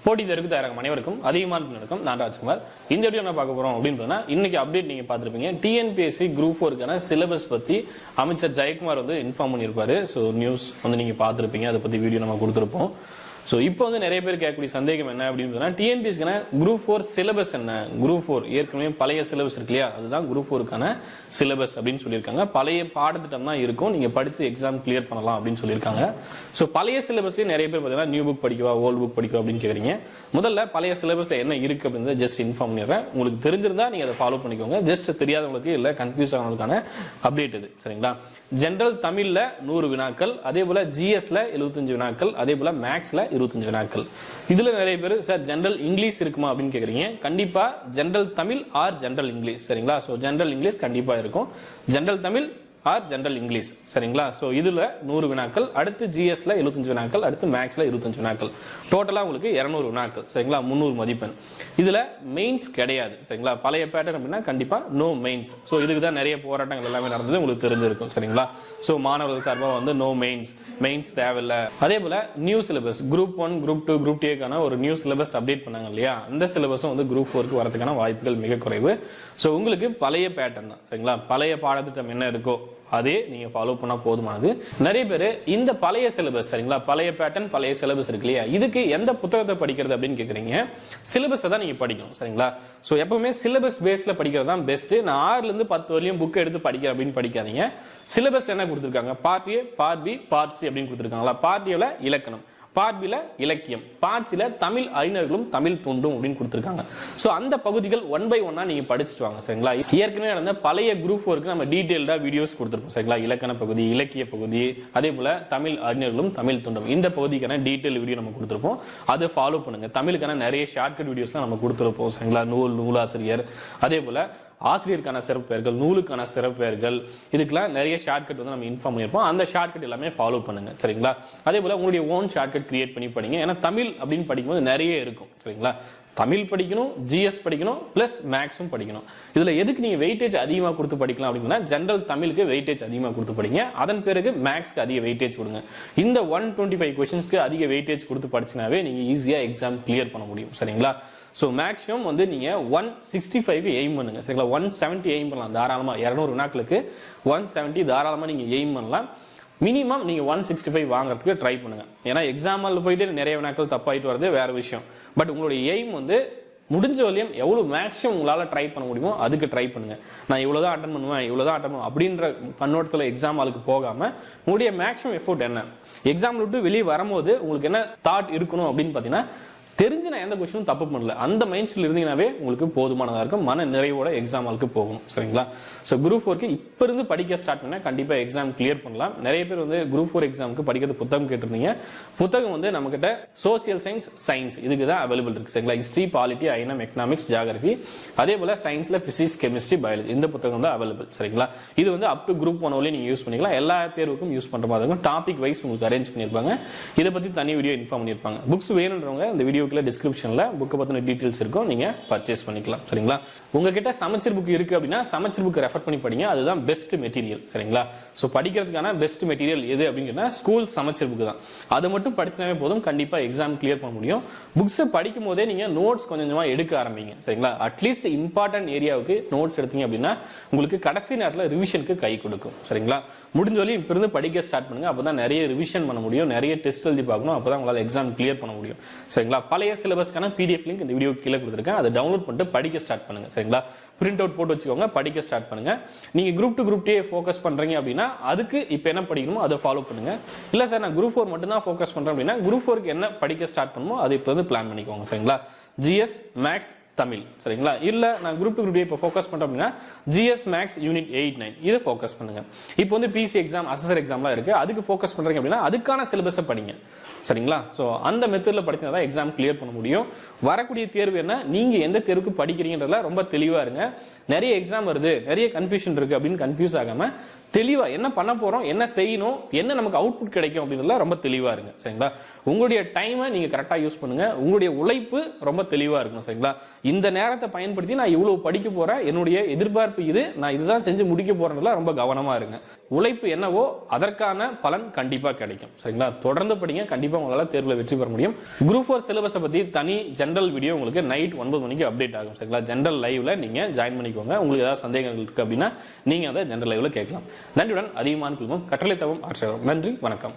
போட்டி தேர்வுக்கு தயாராகும் அனைவருக்கும் அதிகமான நடக்கும். நான் ராஜ்குமார். இந்த வீடியோ என்ன பார்க்க போறோம் அப்படின்னு இன்னைக்கு அப்டேட் நீங்க பார்த்திருப்பீங்க. TNPSC Group 4க்கான சிலபஸ் பத்தி அமைச்சர் ஜெயக்குமார் இன்ஃபார்ம் பண்ணியிருப்பாரு. ஸோ நியூஸ் நீங்க பார்த்திருப்பீங்க. அதை பத்தி வீடியோ நம்ம கொடுத்துருப்போம். ஸோ இப்போ நிறைய பேர் கேட்கக்கூடிய சந்தேகம் என்ன அப்படின்னு டிஎன்பிஎஸ்க்கான குரூப் 4 சிலபஸ் என்ன? குரூப் 4 ஏற்கனவே பழைய சிலபஸ் இருக்கு இல்லையா, அதுதான் குரூப் 4க்கான சிலபஸ் அப்படின்னு சொல்லியிருக்காங்க. பழைய பாடத்திட்டம் தான் இருக்கும், நீங்க படிச்சு எக்ஸாம் கிளியர் பண்ணலாம் அப்படின்னு சொல்லியிருக்காங்க. ஸோ பழைய சிலபஸ்லேயே நிறைய பேர் பார்த்தீங்கன்னா நியூ புக் படிக்கவா ஓல்டு புக் படிக்கவா அப்படின்னு கேட்குறீங்க. முதல்ல பழைய சிலபஸ்ல என்ன இருக்கு அப்படின்னு ஜஸ்ட் இன்ஃபார்ம் பண்ணிடுறேன். உங்களுக்கு தெரிஞ்சிருந்தா நீங்க அதை ஃபாலோ பண்ணிக்கோங்க. ஜஸ்ட் தெரியாதவங்களுக்கு இல்லை கன்ஃபியூஸ் ஆனவங்களுக்கான அப்டேட் இது, சரிங்களா? ஜெனரல் தமிழ்ல 100 வினாக்கள், அதே போல ஜிஎஸ்ல 75 வினாக்கள், அதே போல மேக்ஸ்ல 25 வினாக்கள். இதுல நிறைய பேர் சார் ஜெனரல் இங்கிலீஷ் இருக்குமா அப்படின்னு கேக்குறீங்க. கண்டிப்பா general Tamil or general English, சரிங்களா? சோ ஜெனரல் இங்கிலீஷ் கண்டிப்பா இருக்கும். General Tamil or general English, சரிங்களா? சோ இதுல 100 வினாக்கள், அடுத்து ஜிஎஸ்ல 75 வினாக்கள், அடுத்து மேக்ஸ்ல 25 வினாக்கள். டோட்டலா உங்களுக்கு 200 வினாக்கள், சரிங்களா? 300 மதிப்பெண். இதுல மெயின்ஸ் கிடையாது, சரிங்களா? பழைய பேட்டர்ன் அப்படின்னா கண்டிப்பா நோ மெயின்ஸ். சோ இதுக்கு தான் நிறைய போராட்டங்கள் எல்லாமே நடந்தது, உங்களுக்கு தெரிஞ்சிருக்கும், சரிங்களா? ஸோ மாணவர்கள் சார்பாக நோ மெயின்ஸ் தேவையில்லை. அதே போல new syllabus group 1 group 2 group டேக்கான ஒரு நியூ சிலபஸ் அப்டேட் பண்ணாங்க இல்லையா, அந்த சிலபஸும் குரூப் 4க்கு வரதுக்கான வாய்ப்புகள் மிக குறைவு. ஸோ உங்களுக்கு பழைய பேட்டர்ன் தான், சரிங்களா? பழைய பாடத்திட்டம் என்ன இருக்கோ அதே நீங்க ஃபாலோ பண்ணா போதுமானது. நிறைய பேர் இந்த பழைய சிலபஸ், சரிங்களா, பழைய பேட்டர்ன் பழைய சிலபஸ் இருக்கு இல்லையா, இதுக்கு எந்த புத்தகத்தை படிக்கிறது அப்படின்னு கேக்குறீங்க. சிலபஸை தான் நீங்க படிக்கணும், சரிங்களா? ஸோ எப்பவுமே சிலபஸ் பேஸ்ல படிக்கிறது தான் பெஸ்ட். நான் 6ல இருந்து 10 வரையும் புக் எடுத்து படிக்கிறேன் அப்படின்னு படிக்காதீங்க. சிலபஸ்ல என்ன கொடுத்திருக்காங்க? Part A, part B, part C அப்படின்னு கொடுத்திருக்காங்களா? பார்ட் Aல இலக்கணம், பார்ட் பில இலக்கியம், பார்ட் சில தமிழ் அறிஞர்களும் தமிழ் தூண்டும் அப்படின்னு கொடுத்திருக்காங்க. சோ அந்த பகுதிகள் 1 by 1 நீங்க படிச்சுட்டு வாங்க, சரிங்களா? ஏற்கனவே நடந்த பழைய குரூப் 4க்கு நம்ம டீடைல்டா வீடியோஸ் கொடுத்திருப்போம், சரிங்களா? இலக்கண பகுதி, இலக்கிய பகுதி, அதே போல தமிழ் அறிஞர்களும் தமிழ் தூண்டும், இந்த பகுதிக்கான டீடைல் வீடியோ நம்ம கொடுத்திருப்போம். அதை ஃபாலோ பண்ணுங்க. தமிழுக்கான நிறைய ஷார்ட்கட் வீடியோஸ்லாம் நம்ம கொடுத்திருப்போம், சரிங்களா? நூலாசிரியர், அதே போல ஆசிரியருக்கான சிறப்பு பெயர்கள், நூலுக்கான சிறப்பு பெயர்கள், இதுக்கெல்லாம் நிறைய ஷார்ட்கட் நம்ம இன்ஃபார்ம் பண்ணியிருப்போம். அந்த ஷார்ட்கட் எல்லாமே ஃபாலோ பண்ணுங்க, சரிங்களா? அதே போல உங்களுடைய ஓன் ஷார்ட்கட் கிரியேட் பண்ணி படிங்க. ஏன்னா தமிழ் அப்படின்னு படிக்கும்போது நிறைய இருக்கும், சரிங்களா? தமிழ் படிக்கணும், ஜிஎஸ் படிக்கணும், பிளஸ் மேக்ஸும் படிக்கணும். இதுல எதுக்கு நீங்க வெயிட்டேஜ் அதிகமா கொடுத்து படிக்கலாம் அப்படின்னா, ஜெனரல் தமிழுக்கு வெயிட்டேஜ் அதிகமா கொடுத்து படிங்க. அதன் பிறகு மேக்ஸ்க்கு அதிக வெயிட்டேஜ் கொடுங்க. இந்த 125 கொஸ்டின்ஸ்க்கு அதிக வெயிட்டேஜ் கொடுத்து படிச்சினாவே நீங்க ஈஸியா எக்ஸாம் கிளியர் பண்ண முடியும், சரிங்களா? ஸோ மேக்ஸிமம் நீங்க 165 எய்ம் பண்ணுங்க, சரிங்களா? 170 எய்ம் பண்ணலாம் தாராளமா. 200 வினாக்களுக்கு 170 தாராளமா நீங்க எய்ம் பண்ணலாம். மினிமம் நீங்க 165 வாங்குறதுக்கு ட்ரை பண்ணுங்க. ஏன்னா எக்ஸாம்பிள் போயிட்டு நிறைய வினாக்கள் தப்பாயிட்டு வரது வேற விஷயம். பட் உங்களுடைய எய்ம் முடிஞ்ச வரையும் எவ்வளவு மேக்ஸிமம் உங்களால ட்ரை பண்ண முடியுமோ அதுக்கு ட்ரை பண்ணுங்க. நான் இவ்வளவுதான் அட்டன் பண்ணுவேன், இவ்வளவுதான் அட்டன் பண்ணுவேன் அப்படின்ற கண்ணோட்டத்தில் எக்ஸாம் ஆளுக்கு போகாம உங்களுடைய மேக்ஸிமம் எஃபோர்ட் என்ன, எக்ஸாம் விட்டு வெளியே வரும்போது உங்களுக்கு என்ன தாட் இருக்கணும் அப்படின்னு பாத்தீங்கன்னா, தெரிஞ்சு நான் எந்த கொஸ்டினும் தப்பு பண்ணல, அந்த மைண்ட் செட்ல இருந்தீங்கன்னாவே உங்களுக்கு போதுமானதா இருக்கும். மன நிறைவோட எக்ஸாம் ஆளுக்கு போகணும், சரிங்களா? ஸோ குரூப் 4க்கு இப்ப இருந்து படிக்க ஸ்டார்ட் பண்ணா கண்டிப்பா எக்ஸாம் கிளியர் பண்ணலாம். நிறைய பேர் குரூப் 4 எக்ஸாமுக்கு படிக்கிறது புத்தகம் கேட்டிருந்தீங்க. புத்தகம் நம்ம கிட்ட சோசியல் சயின்ஸ் இதுக்கு தான் அவைலபிள் இருக்கு, சரிங்களா? ஹிஸ்டரி, பாலிட்டி, ஐனம், எக்கனாமிக்ஸ், ஜியாகிரபி, அதே போல சயின்ஸ்ல பிசிக்ஸ், கெமிஸ்ட்ரி, பயாலஜி, இந்த புத்தகம் தான் அவைலபிள், சரிங்களா? இது அப் டு குரூப் 1 நீங்க யூஸ் பண்ணிக்கலாம். எல்லா தேர்வுக்கும் யூஸ் பண்ற மாதிரி இருக்கும். டாபிக் வைஸ் உங்களுக்கு அரேஞ்ச் பண்ணிருப்பாங்க. இதை பத்தி தனி வீடியோ இன்ஃபார்ம் பண்ணிருப்பாங்க. புக்ஸ் வேணுன்றவங்க இந்த வீடியோ டிஸ்கிரிப்ஷன்ல புக் பத்தின டீடைல்ஸ் இருக்கும், நீங்க பர்ச்சேஸ் பண்ணிக்கலாம், சரிங்களா? உங்ககிட்ட சமச்சீர் புக் இருக்கு அப்படின்னா சமச்சீர் புக் ரெஃபர் பண்ணி படிங்க. அதுதான் பெஸ்ட் மெட்டீரியல், சரிங்களா? சோ படிக்கிறதுக்கான பெஸ்ட் மெட்டீரியல் எது அப்படின்னா ஸ்கூல் சமச்சீர் புக் தான். அதை மட்டும் படிச்சாவே போதும், கண்டிப்பா எக்ஸாம் கிளியர் பண்ண முடியும். புக்ஸ் படிக்கும் போதே நீங்க நோட்ஸ் கொஞ்சமா எடுக்க ஆரம்பிங்க, சரிங்களா? அட்லீஸ்ட் இம்பார்ட்டன்ட் ஏரியாவுக்கு நோட்ஸ் எடுத்தீங்க அப்படின்னா உங்களுக்கு கடைசி நேரத்தில் ரிவிஷனுக்கு கை கொடுக்கும், சரிங்களா? முடிஞ்ச வரையும் இப்ப இருந்து படிக்க ஸ்டார்ட் பண்ணுங்க. அப்பதான் நிறைய ரிவிஷன் பண்ண முடியும், நிறைய டெஸ்ட் எழுதி பார்க்கணும். அப்பதான் உங்களால எக்ஸாம் கிளியர் பண்ண முடியும், சரிங்களா? பழைய சிலபஸ்க்கான பிடிஎஃப் லிங்க் இந்த வீடியோ கீழே கொடுத்துருக்கேன். அதை டவுன்லோட் பண்ணிட்டு படிக்க ஸ்டார்ட் பண்ணுங்க, சரிங்களா? பிரிண்ட் அவுட் போட்டு வச்சுக்கோங்க, படிக்க ஸ்டார்ட் பண்ணுங்க. நீங்க குரூப் 2 குரூப் 2 ஃபோக்கஸ் பண்றீங்க அப்படின்னா அதுக்கு இப்போ என்ன படிக்கணுமோ அதை ஃபாலோ பண்ணுங்க. இல்ல சார் நான் குரூப் 4 மட்டும் தான் ஃபோக்கஸ் பண்றேன் அப்படின்னா குரூப் 4க்கு என்ன படிக்க ஸ்டார்ட் பண்ணுமோ அதை இப்போ பிளான் பண்ணிக்கோங்க, சரிங்களா? ஜிஎஸ், மேக்ஸ், தமிழ், சரிங்களா? இல்ல நான் குரூப் 2 குரூப் 2 இப்போ ஃபோக்கஸ் பண்றோம் அப்படின்னா ஜிஎஸ், மேக்ஸ், யூனிட் 8, 9 இதை ஃபோக்கஸ் பண்ணுங்க. இப்போ பிசி எக்ஸாம், அசஸர் எக்ஸாம்லாம் இருக்கு, அதுக்கு ஃபோக்கஸ் பண்றீங்க அப்படின்னா அதுக்கான சிலபஸை படிங்க, சரிங்களா? சோ அந்த மெத்தட்ல படிச்சா தான் எக்ஸாம் கிளியர் பண்ண முடியும். வரக்கூடிய தேர்வு என்ன, நீங்க எந்த தேர்வுக்கு படிக்கிறீங்கன்றதுல ரொம்ப தெளிவா இருங்க. நிறைய எக்ஸாம் வருது, நிறைய கன்ஃபியூஷன் இருக்கு அப்படின்னு கன்ஃபியூஸ் ஆகாம தெளிவா என்ன பண்ண போறோம், என்ன செய்யணும், என்ன நமக்கு அவுட்புட் கிடைக்கும் அப்படின்றதுல ரொம்ப தெளிவா இருங்க, சரிங்களா? உங்களுடைய டைமை நீங்க கரெக்டா யூஸ் பண்ணுங்க. உங்களுடைய உழைப்பு ரொம்ப தெளிவா இருக்கணும், சரிங்களா? இந்த நேரத்தை பயன்படுத்தி நான் இவ்வளவு படிக்க போறேன், என்னுடைய எதிர்பார்ப்பு இது, நான் இதுதான் செஞ்சு முடிக்க போறேன்றதுல ரொம்ப கவனமா இருங்க. உழைப்பு என்னவோ அதற்கான பலன் கண்டிப்பா கிடைக்கும், சரிங்களா? தொடர்ந்து படிங்க, கண்டிப்பா கண்டிப்பா உங்களால தேர்வுல வெற்றி பெற முடியும். குரூப் 4 சிலபஸை பத்தி தனி ஜெனரல் வீடியோ உங்களுக்கு நைட் 9 மணிக்கு அப்டேட் ஆகும். சரிங்களா? ஜெனரல் லைவ்ல நீங்க ஜாயின் பண்ணிக்கோங்க. உங்களுக்கு ஏதாவது சந்தேகங்கள் இருக்கு அப்படின்னா நீங்க அதை ஜெனரல் லைவ்ல கேட்கலாம். நன்றியுடன் அதிகமான குழுமம் கட்டளை தவம் ஆற்றவும். நன்றி, வணக்கம்.